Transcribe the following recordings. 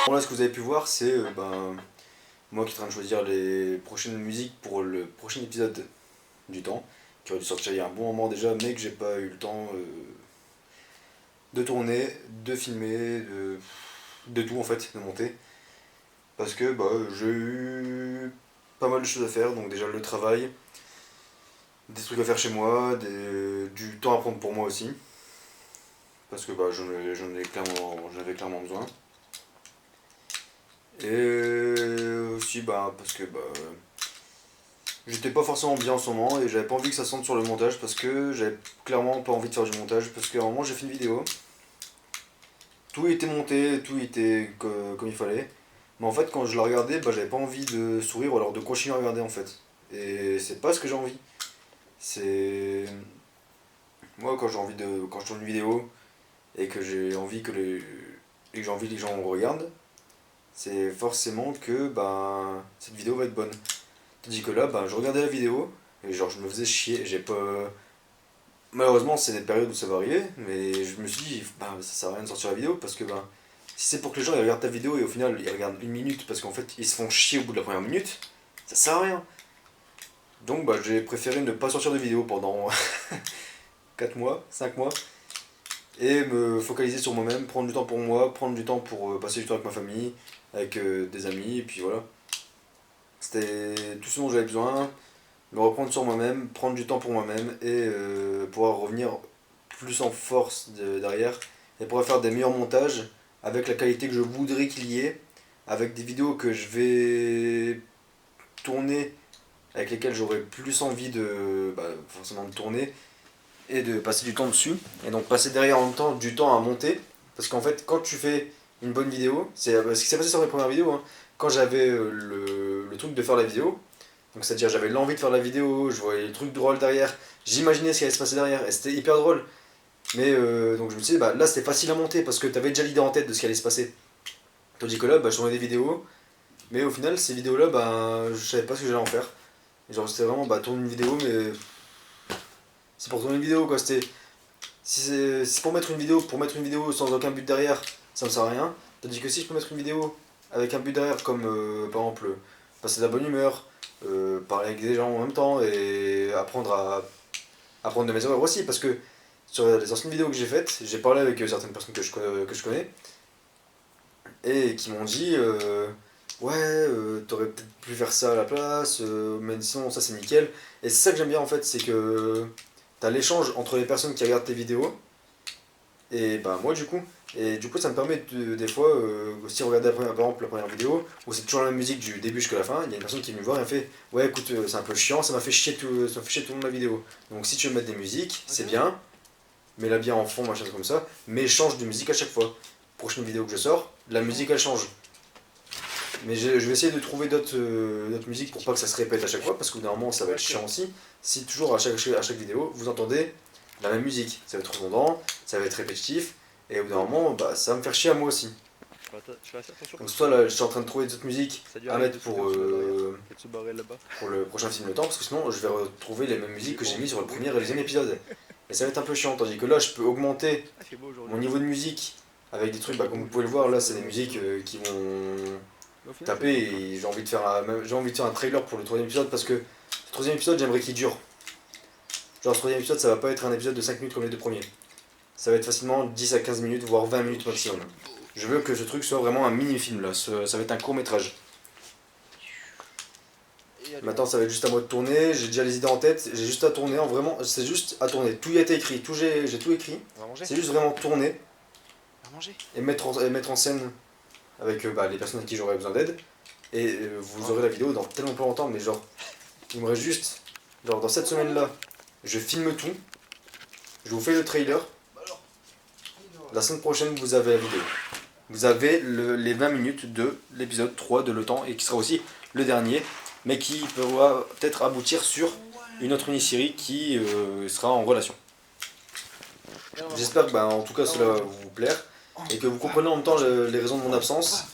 Bon, là, ce que vous avez pu voir, c'est moi qui est en train de choisir les prochaines musiques pour le prochain épisode du temps, qui aurait dû sortir il y a un bon moment déjà, mais que j'ai pas eu le temps de tourner, de filmer, de tout en fait, de monter. Parce que j'ai eu pas mal de choses à faire, donc déjà le travail, des trucs à faire chez moi, du temps à prendre pour moi aussi, parce que j'en avais clairement besoin. Et aussi parce que j'étais pas forcément bien en ce moment et j'avais pas envie que ça sente sur le montage parce que j'avais clairement pas envie de faire du montage parce qu'à un moment j'ai fait une vidéo, tout était monté, tout était comme il fallait, mais en fait quand je la regardais j'avais pas envie de sourire ou alors de continuer à regarder en fait. Et c'est pas ce que j'ai envie. C'est. Moi quand je tourne une vidéo et que j'ai envie et que j'ai envie que les gens regardent, c'est forcément que cette vidéo va être bonne. Tandis que là, je regardais la vidéo et genre je me faisais chier. J'ai pas. Malheureusement, c'est des périodes où ça va arriver, mais je me suis dit, ça sert à rien de sortir la vidéo parce que si c'est pour que les gens ils regardent ta vidéo et au final ils regardent une minute parce qu'en fait ils se font chier au bout de la première minute, ça sert à rien. Donc j'ai préféré ne pas sortir de vidéo pendant 4 mois, 5 mois et me focaliser sur moi-même, prendre du temps pour moi, prendre du temps pour passer du temps avec ma famille, avec des amis, et puis voilà. C'était tout ce dont j'avais besoin, me reprendre sur moi-même, prendre du temps pour moi-même et pouvoir revenir plus en force derrière et pouvoir faire des meilleurs montages avec la qualité que je voudrais qu'il y ait, avec des vidéos que je vais tourner, avec lesquelles j'aurai plus envie forcément de tourner et de passer du temps dessus et donc passer derrière en même temps du temps à monter parce qu'en fait quand tu fais une bonne vidéo, c'est ce qui s'est passé sur mes premières vidéos, hein. Quand j'avais le truc de faire la vidéo, donc c'est-à-dire j'avais l'envie de faire la vidéo, je voyais les trucs drôles derrière, j'imaginais ce qui allait se passer derrière et c'était hyper drôle. Mais donc je me disais, là c'était facile à monter parce que t'avais déjà l'idée en tête de ce qui allait se passer. Tandis que là, je tournais des vidéos, mais au final, ces vidéos-là, je savais pas ce que j'allais en faire. Et genre c'était vraiment tourner une vidéo, mais c'est pour tourner une vidéo quoi. Si c'est pour mettre une vidéo sans aucun but derrière, ça me sert à rien. Tandis que si je peux mettre une vidéo avec un but derrière, comme par exemple passer de la bonne humeur, parler avec des gens en même temps et apprendre de mes erreurs aussi, parce que sur les anciennes vidéos que j'ai faites, j'ai parlé avec certaines personnes que je connais et qui m'ont dit ouais, t'aurais peut-être pu faire ça à la place, mais sinon ça c'est nickel. Et c'est ça que j'aime bien en fait, c'est que t'as l'échange entre les personnes qui regardent tes vidéos et moi du coup. Et du coup ça me permet des fois aussi regarder par exemple la première vidéo où c'est toujours la même musique du début jusqu'à la fin, il y a une personne qui me voit et elle fait ouais écoute c'est un peu chiant, ça m'a fait chier tout le long de la vidéo. Donc si tu veux mettre des musiques, c'est bien, mets-la bien en fond, machin comme ça, mais change de musique à chaque fois. Prochaine vidéo que je sors, la musique elle change. Mais je vais essayer de trouver d'autres musiques pour pas que ça se répète à chaque fois, parce qu'au bout d'un moment ça va être chiant aussi. Si toujours à chaque vidéo vous entendez la même musique, ça va être redondant, ça va être répétitif, et au bout d'un moment ça va me faire chier à moi aussi. Je fais assez attention Donc parce soit que là je suis en train de trouver d'autres musiques ça dit à arrête mettre de souffler sur le derrière. Fais-tu barrer là-bas? pour le prochain film Le Temps, parce que sinon je vais retrouver les mêmes musiques que j'ai mis sur le premier et le deuxième épisode. Et ça va être un peu chiant, tandis que là je peux augmenter Ah, c'est beau mon aujourd'hui. niveau de musique avec des trucs, comme vous pouvez le voir là, c'est des musiques qui vont Au final, c'est taper beau. et j'ai envie de faire un trailer pour le troisième épisode parce que le troisième épisode j'aimerais qu'il dure. Genre ce troisième épisode ça va pas être un épisode de 5 minutes comme les deux premiers. Ça va être facilement 10 à 15 minutes voire 20 minutes maximum. Je veux que ce truc soit vraiment un mini-film là, ça va être un court métrage. Maintenant ça va être juste à moi de tourner, j'ai déjà les idées en tête, j'ai juste à tourner, c'est juste à tourner. Tout y a été écrit, j'ai tout écrit, On va manger? c'est juste vraiment tourner On va manger? et mettre en scène avec les personnes à qui j'aurais besoin d'aide. Et vous aurez la vidéo dans tellement pas longtemps, mais genre, il me reste juste, genre dans cette semaine-là, je filme tout, je vous fais le trailer, la semaine prochaine vous avez la vidéo. Vous avez les 20 minutes de l'épisode 3 de Le Temps, et qui sera aussi le dernier, mais qui pourra peut-être aboutir sur une autre mini-série qui sera en relation. J'espère que en tout cas cela va vous plaire, et que vous comprenez en même temps les raisons de mon absence,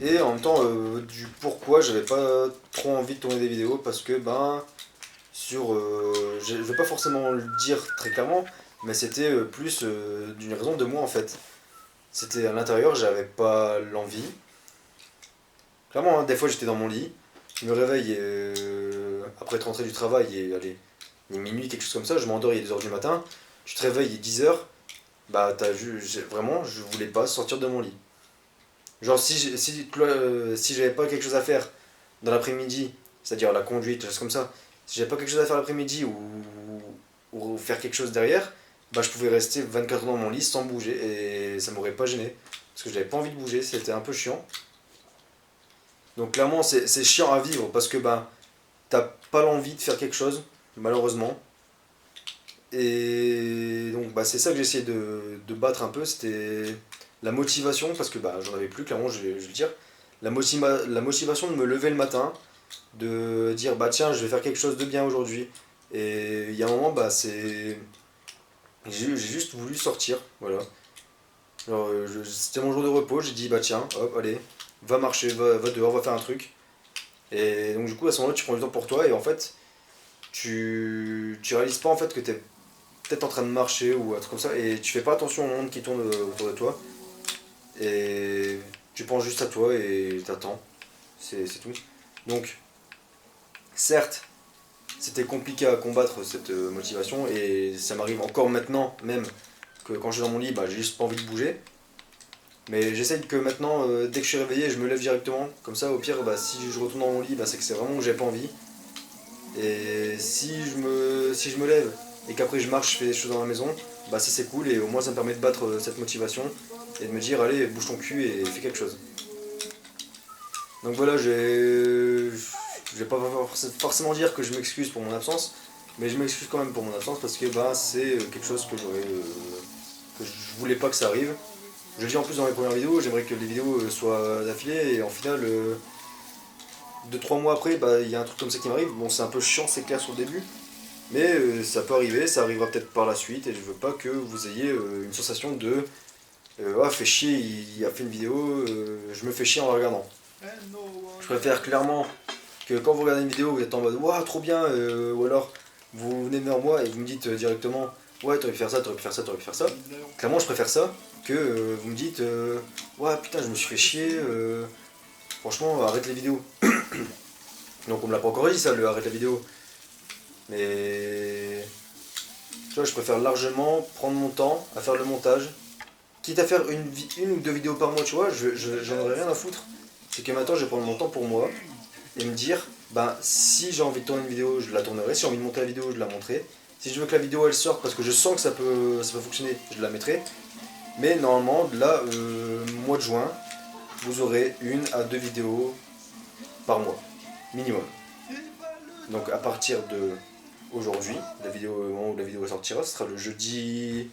et en même temps du pourquoi j'avais pas trop envie de tourner des vidéos, parce que je vais pas forcément le dire très clairement, mais c'était plus d'une raison de moi en fait. C'était à l'intérieur, j'avais pas l'envie, Clairement, hein, des fois j'étais dans mon lit, je me réveille après être rentré du travail et allez, il est minuit, quelque chose comme ça, je m'endors, il est 2h du matin, tu te réveilles, il est 10h, bah vraiment, je voulais pas sortir de mon lit. Genre si j'avais pas quelque chose à faire dans l'après-midi, c'est-à-dire la conduite, des choses comme ça, si j'avais pas quelque chose à faire l'après-midi ou faire quelque chose derrière, bah je pouvais rester 24 heures dans mon lit sans bouger et ça m'aurait pas gêné. Parce que j'avais pas envie de bouger, c'était un peu chiant. Donc clairement c'est chiant à vivre parce que bah t'as pas l'envie de faire quelque chose, malheureusement. Et donc bah c'est ça que j'ai essayé de battre un peu, c'était la motivation, parce que bah j'en avais plus, clairement je vais le dire. La motivation de me lever le matin, de dire bah tiens je vais faire quelque chose de bien aujourd'hui. Et il y a un moment bah c'est. J'ai juste voulu sortir, voilà. Alors, c'était mon jour de repos, j'ai dit bah tiens, hop, allez, va marcher, va dehors, va faire un truc. Et donc du coup à ce moment-là tu prends du temps pour toi et en fait tu réalises pas en fait que t'es peut-être en train de marcher ou un truc comme ça et tu fais pas attention au monde qui tourne autour de toi et tu penses juste à toi et t'attends, c'est tout. Donc certes c'était compliqué à combattre cette motivation et ça m'arrive encore maintenant même que quand je suis dans mon lit bah, j'ai juste pas envie de bouger. Mais j'essaye que maintenant, dès que je suis réveillé, je me lève directement. Comme ça, au pire, bah, si je retourne dans mon lit, bah, c'est que c'est vraiment que j'ai pas envie. Et si je me lève et qu'après je marche, je fais des choses dans la maison, bah ça c'est cool et au moins ça me permet de battre cette motivation et de me dire allez, bouge ton cul et fais quelque chose. Donc voilà, je vais pas forcément dire que je m'excuse pour mon absence, mais je m'excuse quand même pour mon absence parce que bah, c'est quelque chose que je voulais pas que ça arrive. Je le dis en plus dans mes premières vidéos, j'aimerais que les vidéos soient d'affilée et en final, 2-3 mois après, bah, il y a un truc comme ça qui m'arrive. Bon, c'est un peu chiant, c'est clair sur le début, mais ça peut arriver, ça arrivera peut-être par la suite et je veux pas que vous ayez une sensation de ah, fait chier, il a fait une vidéo, je me fais chier en la regardant. Je préfère clairement que quand vous regardez une vidéo, vous êtes en mode waouh, trop bien, ou alors vous venez vers moi et vous me dites directement ouais, t'aurais pu faire ça, t'aurais pu faire ça, t'aurais pu faire ça. Clairement, je préfère ça que vous me dites ouais, putain, je me suis fait chier, franchement, arrête les vidéos. Donc, on me l'a pas encore dit ça, le arrête la vidéo. Mais tu vois, je préfère largement prendre mon temps à faire le montage. Quitte à faire une ou deux vidéos par mois, tu vois, j'en aurais rien à foutre. C'est que maintenant, je vais prendre mon temps pour moi et me dire, ben, si j'ai envie de tourner une vidéo, je la tournerai. Si j'ai envie de monter la vidéo, je la monterai. Si je veux que la vidéo elle sorte parce que je sens que ça peut fonctionner, je la mettrai. Mais normalement, là, mois de juin, vous aurez 1 à 2 vidéos par mois, minimum. Donc à partir de aujourd'hui, au moment où la vidéo sortira, ce sera le jeudi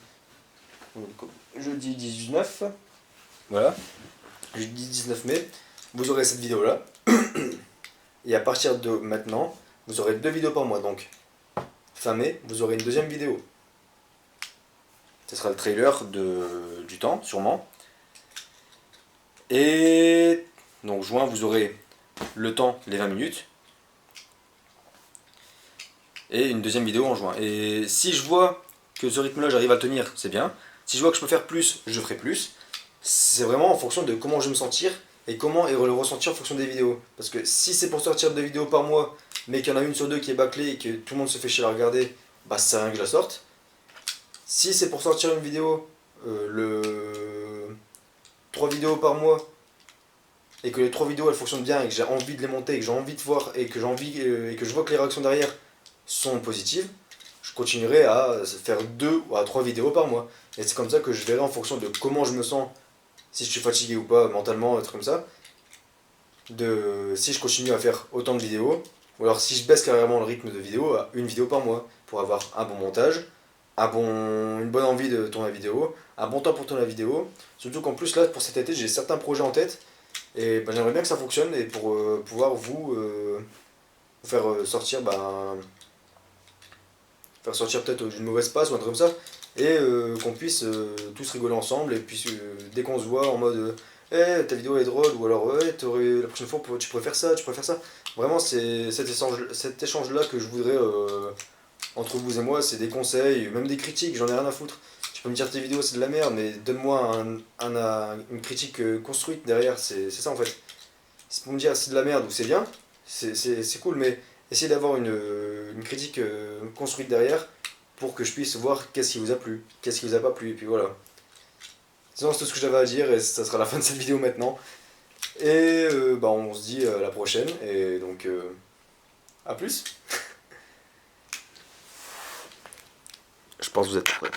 19, voilà, jeudi 19 mai, vous aurez cette vidéo là. Et à partir de maintenant, vous aurez 2 vidéos par mois. Donc fin mai, vous aurez une deuxième vidéo. Ce sera le trailer du temps, sûrement. Et donc juin, vous aurez le temps, les 20 minutes. Et une deuxième vidéo en juin. Et si je vois que ce rythme-là, j'arrive à le tenir, c'est bien. Si je vois que je peux faire plus, je ferai plus. C'est vraiment en fonction de comment je vais me sentir et comment le ressentir en fonction des vidéos. Parce que si c'est pour sortir 2 vidéos par mois, mais qu'il y en a une sur deux qui est bâclée et que tout le monde se fait chier à la regarder, bah ça sert à rien que je la sorte. Si c'est pour sortir une vidéo, 3 vidéos par mois, et que les 3 vidéos elles fonctionnent bien et que j'ai envie de les monter et que j'ai envie de voir et que et que je vois que les réactions derrière sont positives, je continuerai à faire 2 ou à 3 vidéos par mois. Et c'est comme ça que je verrai en fonction de comment je me sens, si je suis fatigué ou pas mentalement, un truc comme ça, si je continue à faire autant de vidéos, ou alors si je baisse carrément le rythme de vidéo à 1 vidéo par mois, pour avoir un bon montage, une bonne envie de tourner la vidéo, un bon temps pour tourner la vidéo. Surtout qu'en plus là, pour cet été, j'ai certains projets en tête, et ben, j'aimerais bien que ça fonctionne, et pour pouvoir vous faire sortir faire sortir peut-être d'une mauvaise passe ou un truc comme ça, et qu'on puisse tous rigoler ensemble, et puis dès qu'on se voit en mode hey, ta vidéo est drôle, ou alors ouais, la prochaine fois tu pourrais faire ça, tu pourrais faire ça. Vraiment, c'est cet échange-là que je voudrais entre vous et moi, c'est des conseils, même des critiques, j'en ai rien à foutre. Tu peux me dire tes vidéos c'est de la merde, mais donne-moi une critique construite derrière, c'est ça en fait. c'est pour me dire c'est de la merde ou c'est bien, c'est cool, mais essayez d'avoir une critique construite derrière pour que je puisse voir qu'est-ce qui vous a plu, qu'est-ce qui vous a pas plu, et puis voilà. Sinon, c'est tout ce que j'avais à dire, et ça sera la fin de cette vidéo maintenant. Et bah, on se dit à la prochaine, et donc à plus. Je pense que vous êtes prêts.